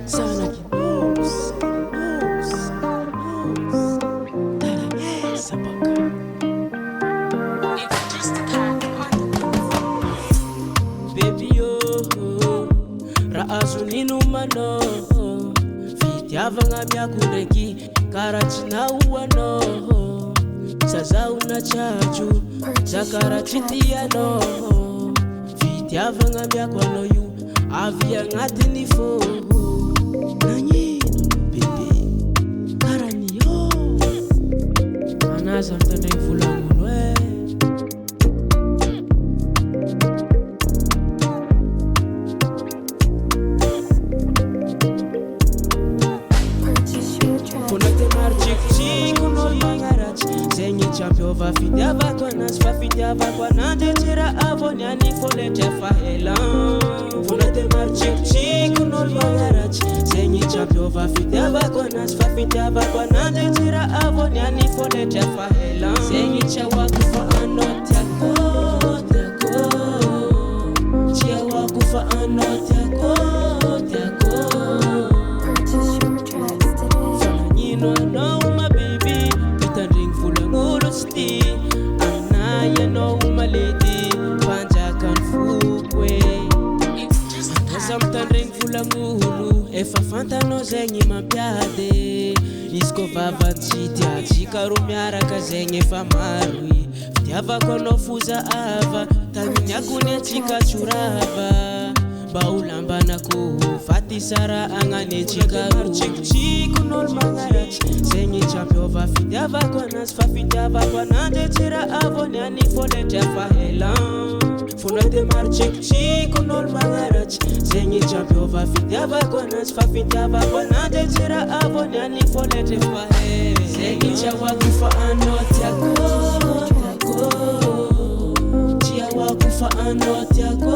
Sana kinus sabaka baby yo raazo ninumano fitiavagna miako ndraiky karaha tsy nahoanao zazaho na trajo zakaraha tsy tianao fitiavagna miako anao io avy agnatiny fô nagnino bebe karahany anazy mitandregny volagno Champiova fitiavako anazy fa fitiavako ananjy tsy raha avoniany foletra fahelan fona te maro tsikotsikon'olo magnaratsy zegny champiova fitiavako anazy fa fitiavako ananjy tsy raha avoniany foletra fahelan zegny tsy ahoako fa anao tiako tsy ahoako fa anao tiako fa nagnino anao ma baby mitandregny volan'olo tsy aminay anao maledy fanjakany foko e aza mitandregny volan'olo efa fantanao zegny mampiady izy kô vavantsy tiatsika ro miaraka zegny efa maro fitiavako anao fozaava tagniny akony atsika tsorava mba ho lambanako faty sara agnanetsika tsikotsikon'olo magnaratsy zegny champiova fitiavako anazy fa fitiavako ananjy tsy raha avoniany foletra fahelan fona te maro tsikotsikon'olo magnaratsy zegny champiova fitiavako anazy fa fitiavako ananjy tsy raha avoniany foletra fahelan zegny tsy ahoako fa anao tiako tsy ahoako fa anao tiako